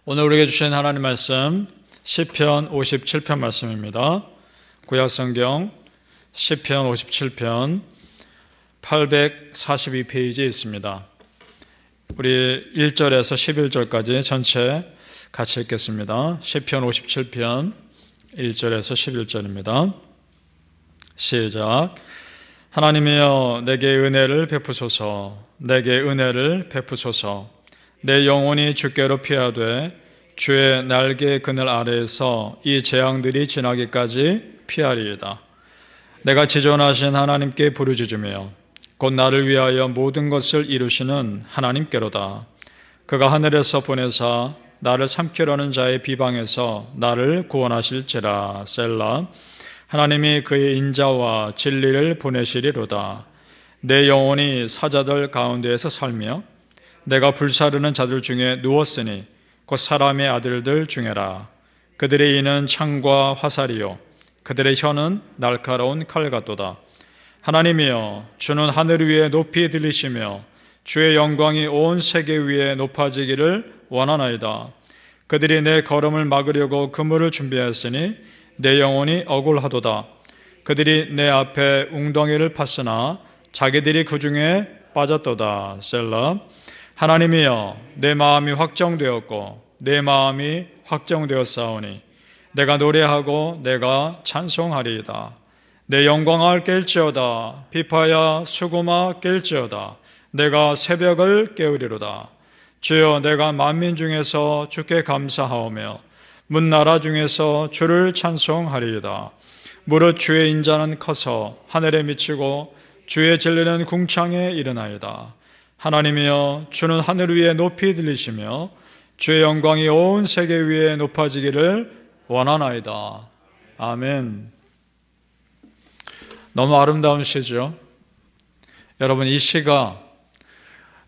오늘 우리에게 주신 하나님 말씀 시편 57편 말씀입니다. 구약성경 시편 57편 842페이지에 있습니다. 우리 1절에서 11절까지 전체 같이 읽겠습니다. 시편 57편 1절에서 11절입니다. 시작. 하나님이여 내게 은혜를 베푸소서. 내게 은혜를 베푸소서. 내 영혼이 주께로 피하되 주의 날개 그늘 아래에서 이 재앙들이 지나기까지 피하리이다. 내가 지존하신 하나님께 부르짖으며 곧 나를 위하여 모든 것을 이루시는 하나님께로다. 그가 하늘에서 보내사 나를 삼키려는 자의 비방에서 나를 구원하실지라. 셀라. 하나님이 그의 인자와 진리를 보내시리로다. 내 영혼이 사자들 가운데에서 살며 내가 불사르는 자들 중에 누웠으니 곧 사람의 아들들 중에라. 그들의 이는 창과 화살이요 그들의 혀는 날카로운 칼 같도다. 하나님이여 주는 하늘 위에 높이 들리시며 주의 영광이 온 세계 위에 높아지기를 원하나이다. 그들이 내 걸음을 막으려고 그물을 준비하였으니 내 영혼이 억울하도다. 그들이 내 앞에 웅덩이를 팠으나 자기들이 그 중에 빠졌도다. 셀라. 하나님이여 내 마음이 확정되었고 내 마음이 확정되었사오니 내가 노래하고 내가 찬송하리이다. 내 영광을 깰지어다. 비파야 수고마 깰지어다. 내가 새벽을 깨우리로다. 주여 내가 만민 중에서 주께 감사하오며 문나라 중에서 주를 찬송하리이다. 무릇 주의 인자는 커서 하늘에 미치고 주의 진리는 궁창에 이르나이다. 하나님이여 주는 하늘 위에 높이 들리시며 주의 영광이 온 세계 위에 높아지기를 원하나이다. 아멘. 너무 아름다운 시죠. 여러분 이 시가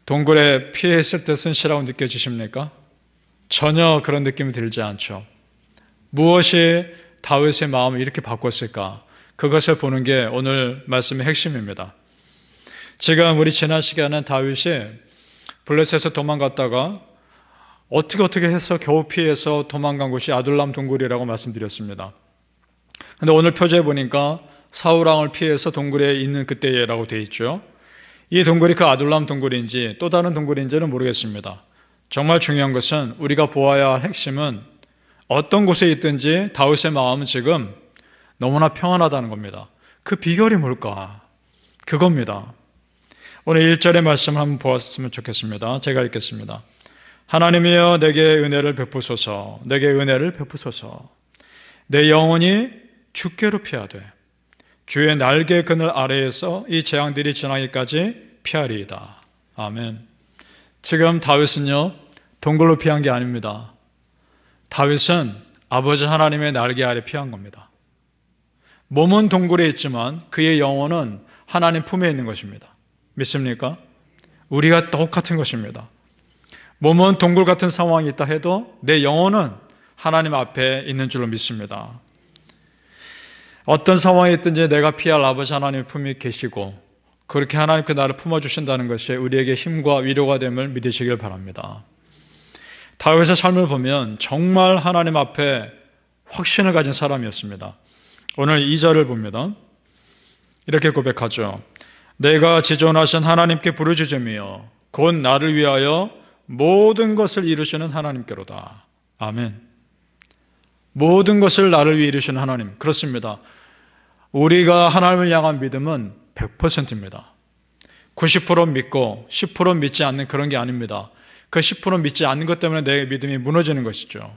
동굴에 피했을 때 쓴 시라고 느껴지십니까? 전혀 그런 느낌이 들지 않죠. 무엇이 다윗의 마음을 이렇게 바꿨을까? 그것을 보는 게 오늘 말씀의 핵심입니다. 지금 우리 지난 시간에 다윗이 블레셋에서 도망갔다가 어떻게 해서 겨우 피해서 도망간 곳이 아둘람 동굴이라고 말씀드렸습니다. 그런데 오늘 표제에 보니까 사울왕을 피해서 동굴에 있는 그때라고 되어 있죠. 이 동굴이 그 아둘람 동굴인지 또 다른 동굴인지는 모르겠습니다. 정말 중요한 것은 우리가 보아야 할 핵심은 어떤 곳에 있든지 다윗의 마음은 지금 너무나 평안하다는 겁니다. 그 비결이 뭘까? 그겁니다. 오늘 1절의 말씀을 한번 보았으면 좋겠습니다. 제가 읽겠습니다. 하나님이여 내게 은혜를 베푸소서. 내게 은혜를 베푸소서. 내 영혼이 주께로 피하되 주의 날개 그늘 아래에서 이 재앙들이 지나기까지 피하리이다. 아멘. 지금 다윗은요 동굴로 피한 게 아닙니다. 다윗은 아버지 하나님의 날개 아래 피한 겁니다. 몸은 동굴에 있지만 그의 영혼은 하나님 품에 있는 것입니다. 믿습니까? 우리가 똑같은 것입니다. 몸은 동굴 같은 상황이 있다 해도 내 영혼은 하나님 앞에 있는 줄로 믿습니다. 어떤 상황이 있든지 내가 피할 아버지 하나님 품에 계시고 그렇게 하나님께 나를 품어주신다는 것이 우리에게 힘과 위로가 됨을 믿으시길 바랍니다. 다윗의 삶을 보면 정말 하나님 앞에 확신을 가진 사람이었습니다. 오늘 2절을 봅니다. 이렇게 고백하죠. 내가 지존하신 하나님께 부르짖으며 곧 나를 위하여 모든 것을 이루시는 하나님께로다. 아멘. 모든 것을 나를 위해 이루시는 하나님. 그렇습니다. 우리가 하나님을 향한 믿음은 100%입니다. 90% 믿고 10% 믿지 않는 그런 게 아닙니다. 그 10% 믿지 않는 것 때문에 내 믿음이 무너지는 것이죠.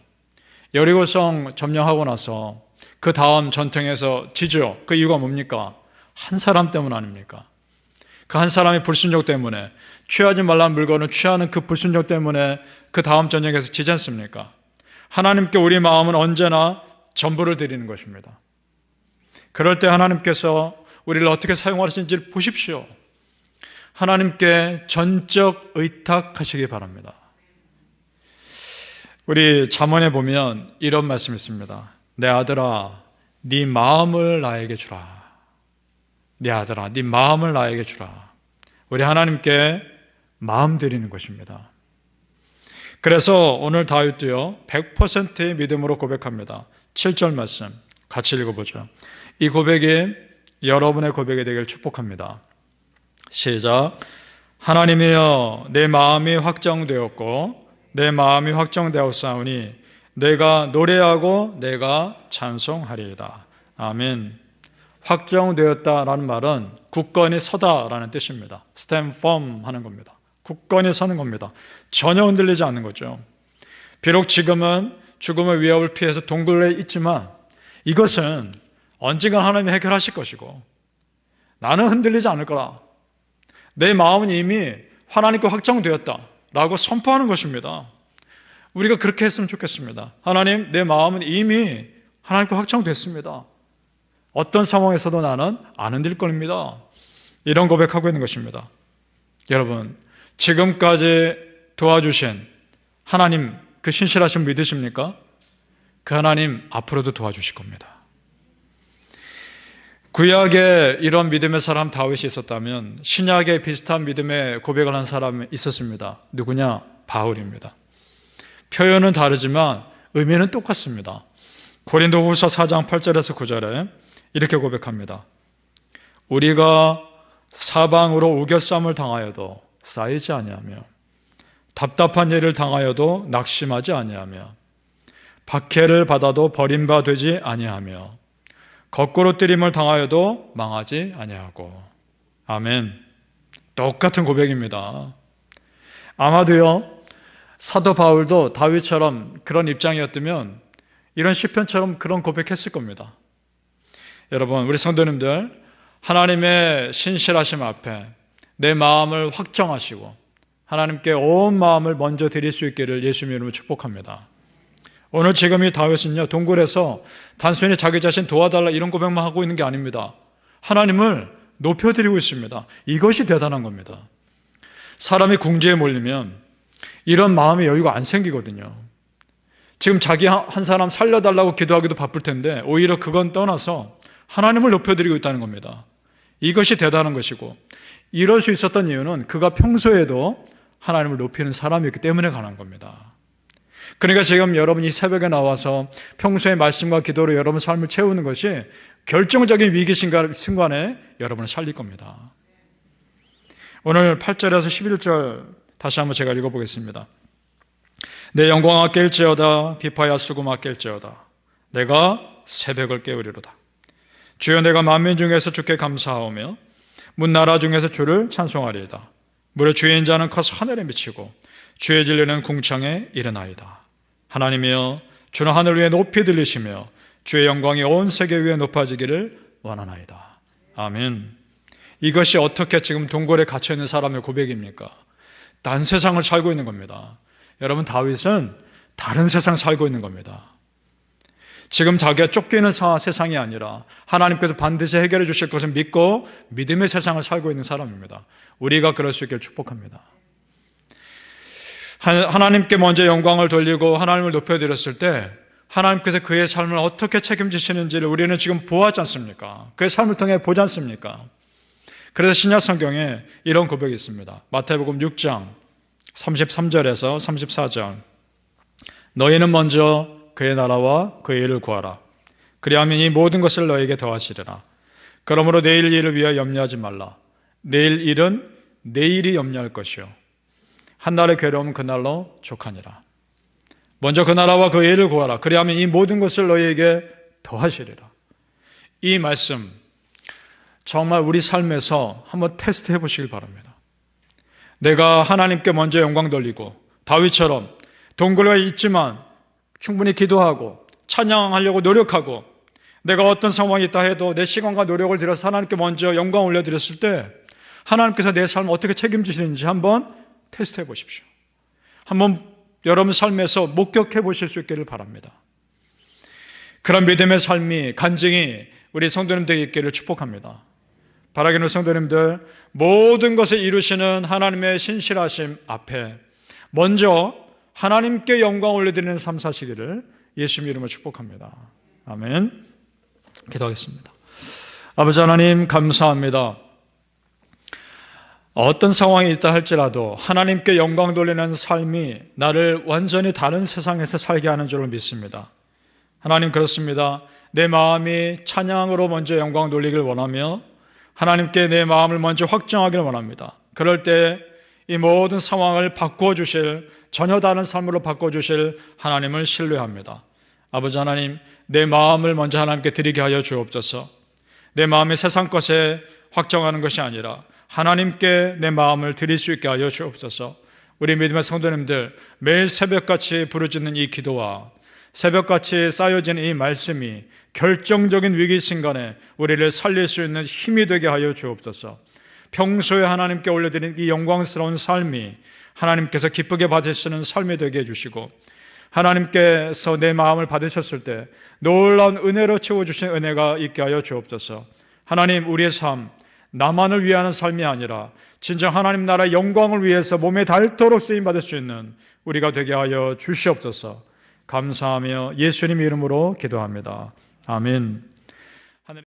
여리고성 점령하고 나서 그 다음 전쟁에서 지죠. 그 이유가 뭡니까? 한 사람 때문 아닙니까? 그 한 사람의 불순종 때문에 취하지 말라는 물건을 취하는 그 불순종 때문에 그 다음 전쟁에서 지지 않습니까? 하나님께 우리 마음은 언제나 전부를 드리는 것입니다. 그럴 때 하나님께서 우리를 어떻게 사용하시는지 보십시오. 하나님께 전적 의탁하시기 바랍니다. 우리 잠언에 보면 이런 말씀이 있습니다. 내 아들아 네 마음을 나에게 주라. 네 아들아 네 마음을 나에게 주라. 우리 하나님께 마음 드리는 것입니다. 그래서 오늘 다윗도요 100%의 믿음으로 고백합니다. 7절 말씀 같이 읽어보죠. 이 고백이 여러분의 고백이 되길 축복합니다. 시작. 하나님이여, 내 마음이 확정되었고 내 마음이 확정되었사오니 내가 노래하고 내가 찬송하리이다. 아멘. 확정되었다라는 말은 굳건히 서다라는 뜻입니다. Stand firm 하는 겁니다. 굳건히 서는 겁니다. 전혀 흔들리지 않는 거죠. 비록 지금은 죽음의 위협을 피해서 동굴에 있지만 이것은 언젠가 하나님이 해결하실 것이고 나는 흔들리지 않을 거라. 내 마음은 이미 하나님께 확정되었다라고 선포하는 것입니다. 우리가 그렇게 했으면 좋겠습니다. 하나님, 내 마음은 이미 하나님께 확정됐습니다. 어떤 상황에서도 나는 안 흔들 겁니다. 이런 고백하고 있는 것입니다. 여러분, 지금까지 도와주신 하나님, 그 신실하신 믿으십니까? 그 하나님 앞으로도 도와주실 겁니다. 구약에 이런 믿음의 사람 다윗이 있었다면 신약에 비슷한 믿음의 고백을 한 사람이 있었습니다. 누구냐? 바울입니다. 표현은 다르지만 의미는 똑같습니다. 고린도후서 4장 8절에서 9절에 이렇게 고백합니다. 우리가 사방으로 우겨쌈을 당하여도 쌓이지 아니하며 답답한 일을 당하여도 낙심하지 아니하며 박해를 받아도 버림바 되지 아니하며 거꾸로 뜨림을 당하여도 망하지 아니하고. 아멘. 똑같은 고백입니다. 아마도요 사도 바울도 다윗처럼 그런 입장이었다면 이런 시편처럼 그런 고백했을 겁니다. 여러분, 우리 성도님들, 하나님의 신실하심 앞에 내 마음을 확정하시고 하나님께 온 마음을 먼저 드릴 수 있기를 예수님 이름으로 축복합니다. 오늘 지금 이 다윗은요 동굴에서 단순히 자기 자신 도와달라 이런 고백만 하고 있는 게 아닙니다. 하나님을 높여드리고 있습니다. 이것이 대단한 겁니다. 사람이 궁지에 몰리면 이런 마음의 여유가 안 생기거든요. 지금 자기 한 사람 살려달라고 기도하기도 바쁠 텐데 오히려 그건 떠나서 하나님을 높여드리고 있다는 겁니다. 이것이 대단한 것이고, 이럴 수 있었던 이유는 그가 평소에도 하나님을 높이는 사람이었기 때문에 가능한 겁니다. 그러니까 지금 여러분이 새벽에 나와서 평소에 말씀과 기도로 여러분 삶을 채우는 것이 결정적인 위기 순간에 여러분을 살릴 겁니다. 오늘 8절에서 11절 다시 한번 제가 읽어보겠습니다. 내 영광아 깰지어다, 비파야 수고마 깰지어다. 내가 새벽을 깨우리로다. 주여, 내가 만민 중에서 주께 감사하오며 문나라 중에서 주를 찬송하리이다. 무려 주의 인자는 커서 하늘에 미치고 주의 진리는 궁창에 이르나이다. 하나님이여, 주는 하늘 위에 높이 들리시며 주의 영광이 온 세계 위에 높아지기를 원하나이다. 아멘. 이것이 어떻게 지금 동굴에 갇혀있는 사람의 고백입니까? 딴 세상을 살고 있는 겁니다. 여러분, 다윗은 다른 세상 살고 있는 겁니다. 지금 자기가 쫓기는 세상이 아니라 하나님께서 반드시 해결해 주실 것을 믿고 믿음의 세상을 살고 있는 사람입니다. 우리가 그럴 수 있기를 축복합니다. 하나님께 먼저 영광을 돌리고 하나님을 높여드렸을 때 하나님께서 그의 삶을 어떻게 책임지시는지를 우리는 지금 보았지 않습니까? 그의 삶을 통해 보지 않습니까? 그래서 신약 성경에 이런 고백이 있습니다. 마태복음 6장 33절에서 34절. 너희는 먼저 그의 나라와 그의 일을 구하라. 그리하면 이 모든 것을 너에게 더하시리라. 그러므로 내일 일을 위하여 염려하지 말라. 내일 일은 내일이 염려할 것이요 한날의 괴로움은 그날로 족하니라. 먼저 그 나라와 그의 일을 구하라. 그리하면 이 모든 것을 너희에게 더하시리라. 이 말씀 정말 우리 삶에서 한번 테스트해 보시길 바랍니다. 내가 하나님께 먼저 영광 돌리고 다윗처럼 동굴에 있지만 충분히 기도하고 찬양하려고 노력하고 내가 어떤 상황이 있다 해도 내 시간과 노력을 들여서 하나님께 먼저 영광 올려드렸을 때 하나님께서 내 삶을 어떻게 책임지시는지 한번 테스트해 보십시오. 한번 여러분 삶에서 목격해 보실 수 있기를 바랍니다. 그런 믿음의 삶이 간증이 우리 성도님들에게 있기를 축복합니다. 바라기는 성도님들, 모든 것을 이루시는 하나님의 신실하심 앞에 먼저 하나님께 영광 올려드리는 삶 사시기를 예수님 이름으로 축복합니다. 아멘. 기도하겠습니다. 아버지 하나님, 감사합니다. 어떤 상황이 있다 할지라도 하나님께 영광 돌리는 삶이 나를 완전히 다른 세상에서 살게 하는 줄을 믿습니다. 하나님 그렇습니다. 내 마음이 찬양으로 먼저 영광 돌리길 원하며 하나님께 내 마음을 먼저 확정하길 원합니다. 그럴 때 이 모든 상황을 바꾸어 주실, 전혀 다른 삶으로 바꾸어 주실 하나님을 신뢰합니다. 아버지 하나님, 내 마음을 먼저 하나님께 드리게 하여 주옵소서. 내 마음이 세상 것에 확정하는 것이 아니라 하나님께 내 마음을 드릴 수 있게 하여 주옵소서. 우리 믿음의 성도님들, 매일 새벽같이 부르짖는 이 기도와 새벽같이 쌓여진 이 말씀이 결정적인 위기 순간에 우리를 살릴 수 있는 힘이 되게 하여 주옵소서. 평소에 하나님께 올려드린 이 영광스러운 삶이 하나님께서 기쁘게 받으시는 삶이 되게 해주시고, 하나님께서 내 마음을 받으셨을 때 놀라운 은혜로 채워주신 은혜가 있게 하여 주옵소서. 하나님, 우리의 삶, 나만을 위하는 삶이 아니라 진정 하나님 나라의 영광을 위해서 몸에 닳도록 쓰임받을 수 있는 우리가 되게 하여 주시옵소서. 감사하며 예수님 이름으로 기도합니다. 아멘.